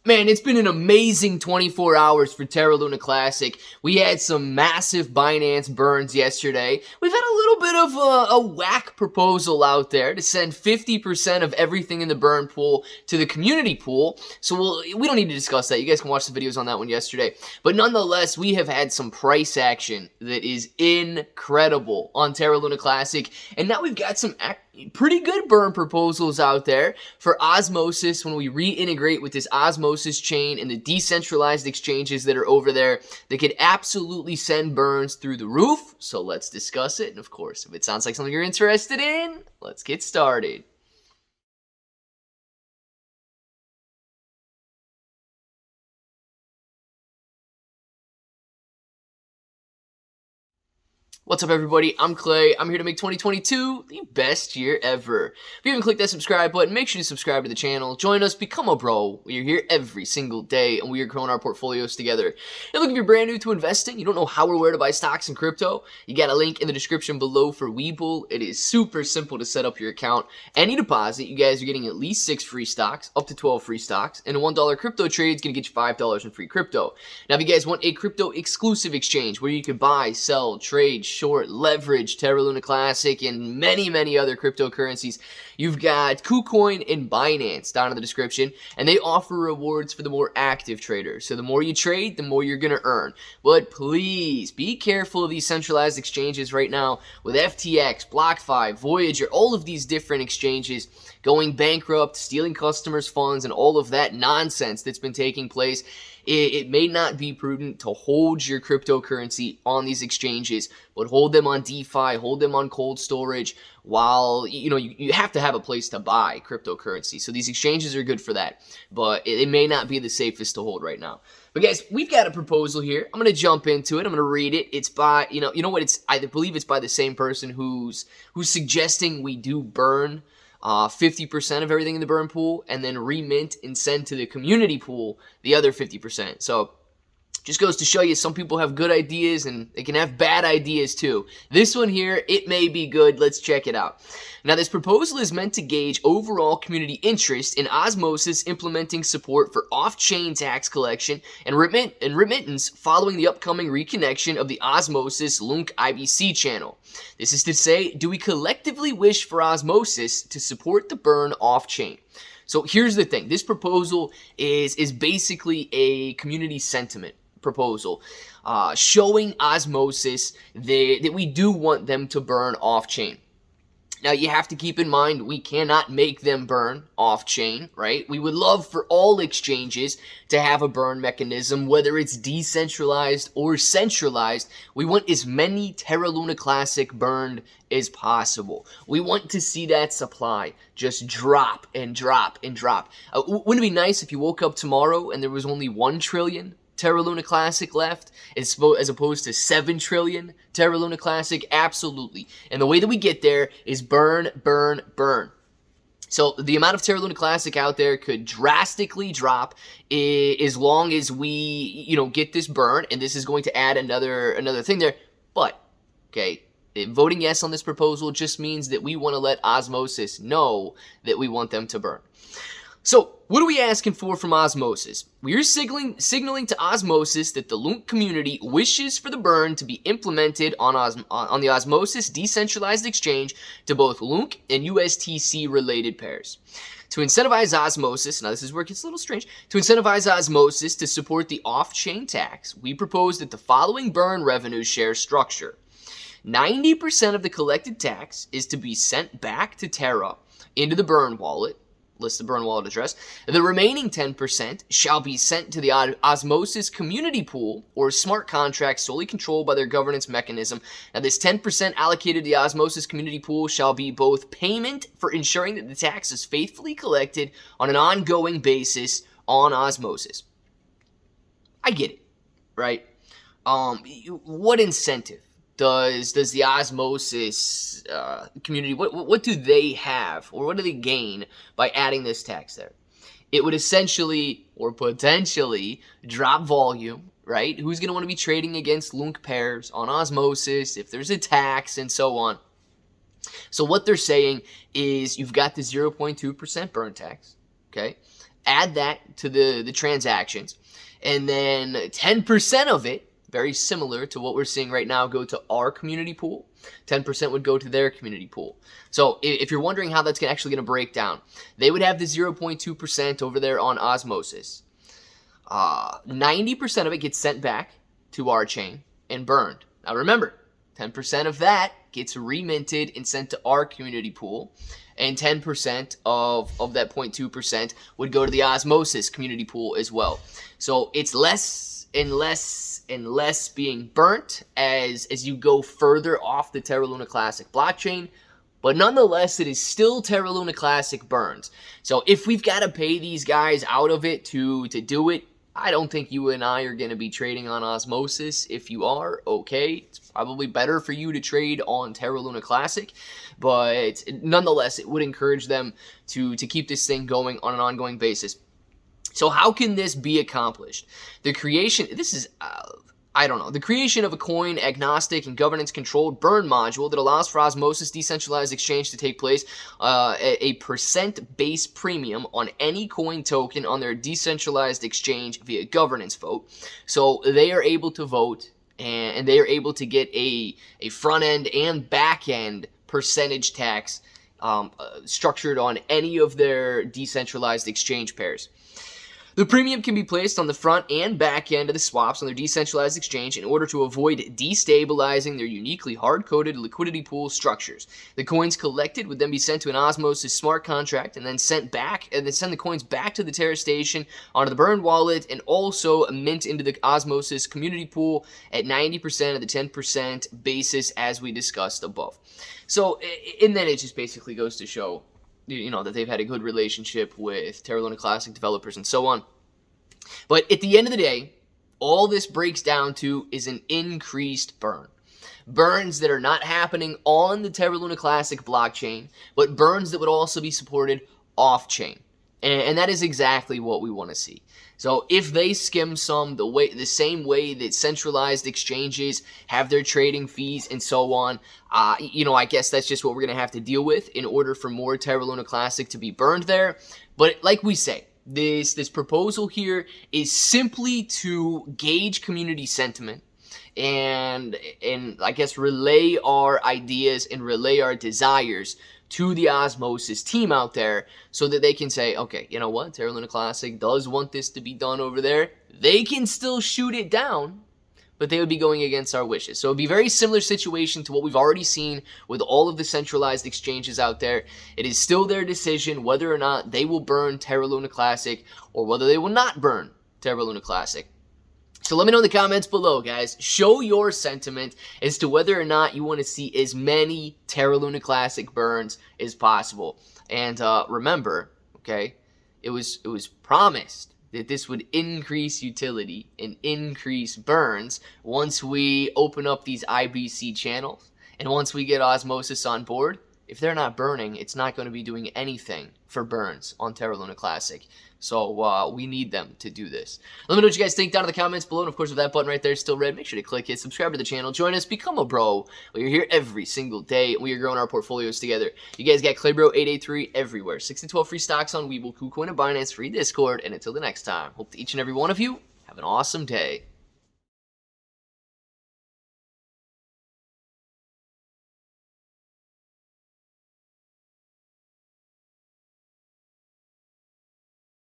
Man, it's been an amazing 24 hours for Terra Luna Classic. We had some massive Binance burns yesterday. We've had a little bit of a whack proposal out there to send 50% of everything in the burn pool to the community pool. So we don't need to discuss that. You guys can watch the videos on that one yesterday. But nonetheless, we have had some price action that is incredible on Terra Luna Classic. And now we've got some pretty good burn proposals out there for Osmosis when we reintegrate with this Osmosis chain and the decentralized exchanges that are over there that could absolutely send burns through the roof. So let's discuss it. And of course, if it sounds like something you're interested in, let's get started. What's up, everybody? I'm Clay. I'm here to make 2022 the best year ever. If you haven't clicked that subscribe button, make sure to subscribe to the channel. Join us, become a bro. We are here every single day, and we are growing our portfolios together. And look, if you're brand new to investing, you don't know how or where to buy stocks and crypto, you got a link in the description below for Webull. It is super simple to set up your account. Any deposit, you guys are getting at least 6 free stocks, up to 12 free stocks, and a $1 crypto trade is going to get you $5 in free crypto. Now, if you guys want a crypto exclusive exchange where you can buy, sell, trade, short, leverage, Terra Luna Classic, and many other cryptocurrencies, you've got KuCoin and Binance down in the description, and they offer rewards for the more active traders. So the more you trade, the more you're going to earn. But please be careful of these centralized exchanges right now with FTX, BlockFi, Voyager, all of these different exchanges going bankrupt, stealing customers' funds, and all of that nonsense that's been taking place. It may not be prudent to hold your cryptocurrency on these exchanges, but hold them on DeFi, hold them on cold storage, while, you have to have a place to buy cryptocurrency. So these exchanges are good for that, but it may not be the safest to hold right now. But guys, we've got a proposal here. I'm going to jump into it. I'm going to read it. It's by, you know what, I believe it's by the same person who's suggesting we do burn 50% of everything in the burn pool and then remint and send to the community pool the other 50%. So just goes to show you some people have good ideas and they can have bad ideas too. This one here, it may be good. Let's check it out. Now, this proposal is meant to gauge overall community interest in Osmosis implementing support for off-chain tax collection and remittance following the upcoming reconnection of the Osmosis LUNC IBC channel. This is to say, do we collectively wish for Osmosis to support the burn off-chain? So here's the thing. This proposal is basically a community sentiment proposal, showing Osmosis that we do want them to burn off-chain. Now, you have to keep in mind, we cannot make them burn off-chain, right? We would love for all exchanges to have a burn mechanism, whether it's decentralized or centralized. We want as many Terra Luna Classic burned as possible. We want to see that supply just drop and drop and drop. Wouldn't it be nice if you woke up tomorrow and there was only 1 trillion Terra Luna Classic left, as opposed to 7 trillion Terra Luna Classic? Absolutely. And the way that we get there is burn, burn, burn. So the amount of Terra Luna Classic out there could drastically drop as long as we, get this burn, and this is going to add another thing there. But, okay, voting yes on this proposal just means that we want to let Osmosis know that we want them to burn. So, what are we asking for from Osmosis? We are signaling to Osmosis that the LUNC community wishes for the burn to be implemented on the Osmosis decentralized exchange to both LUNC and USTC related pairs. To incentivize Osmosis, now this is where it gets a little strange, to incentivize Osmosis to support the off-chain tax, we propose that the following burn revenue share structure. 90% of the collected tax is to be sent back to Terra into the burn wallet. List the burn wallet address. The remaining 10% shall be sent to the Osmosis community pool or smart contract solely controlled by their governance mechanism. Now, this 10% allocated to the Osmosis community pool shall be both payment for ensuring that the tax is faithfully collected on an ongoing basis on Osmosis. I get it, right? What incentive does the Osmosis community, what do they have, or what do they gain by adding this tax there? It would essentially, or potentially, drop volume, right? Who's going to want to be trading against LUNC pairs on Osmosis if there's a tax and so on? So what they're saying is you've got the 0.2% burn tax, okay? add that to the transactions, and then 10% of it, very similar to what we're seeing right now, go to our community pool. 10% would go to their community pool. So if you're wondering how that's actually going to break down, they would have the 0.2% over there on Osmosis. 90% of it gets sent back to our chain and burned. Now remember, 10% of that gets reminted and sent to our community pool, and 10% of that 0.2% would go to the Osmosis community pool as well. So it's less and less and less being burnt as you go further off the Terra Luna Classic blockchain, but nonetheless, it is still Terra Luna Classic burns. So if we've got to pay these guys out of it to do it, I don't think you and I are going to be trading on Osmosis. If you are, okay, it's probably better for you to trade on Terra Luna Classic, but nonetheless, it would encourage them to keep this thing going on an ongoing basis. So how can this be accomplished? The creation, the creation of a coin agnostic and governance controlled burn module that allows for Osmosis decentralized exchange to take place, a percent base premium on any coin token on their decentralized exchange via governance vote. So they are able to vote, and they are able to get a front end and back end percentage tax structured on any of their decentralized exchange pairs. The premium can be placed on the front and back end of the swaps on their decentralized exchange in order to avoid destabilizing their uniquely hard-coded liquidity pool structures. The coins collected would then be sent to an Osmosis smart contract and then send the coins back to the Terra station onto the burn wallet, and also mint into the Osmosis community pool at 90% of the 10% basis as we discussed above. So, and then it just basically goes to show, that they've had a good relationship with Terra Luna Classic developers and so on. But at the end of the day, all this breaks down to is an increased burn. Burns that are not happening on the Terra Luna Classic blockchain, but burns that would also be supported off-chain. And that is exactly what we want to see. So if they skim some the same way that centralized exchanges have their trading fees and so on, I guess that's just what we're going to have to deal with in order for more Terra Luna Classic to be burned there. But like we say, this proposal here is simply to gauge community sentiment and I guess relay our ideas and relay our desires to the Osmosis team out there so that they can say, okay, you know what, Terra Luna Classic does want this to be done over there. They can still shoot it down, but they would be going against our wishes. So it would be a very similar situation to what we've already seen with all of the centralized exchanges out there. It is still their decision whether or not they will burn Terra Luna Classic or whether they will not burn Terra Luna Classic. So let me know in the comments below, guys. Show your sentiment as to whether or not you want to see as many Terra Luna Classic burns as possible. And remember, okay, it was promised that this would increase utility and increase burns once we open up these IBC channels and once we get Osmosis on board. If they're not burning, it's not going to be doing anything for burns on Terra Luna Classic. So we need them to do this. Let me know what you guys think down in the comments below. And of course, if that button right there is still red, make sure to click it, subscribe to the channel, join us, become a bro. We're here every single day, and we are growing our portfolios together. You guys got ClayBro 883 everywhere. 6 to 12 free stocks on Webull, KuCoin, and Binance, free Discord. And until the next time, hope that each and every one of you have an awesome day.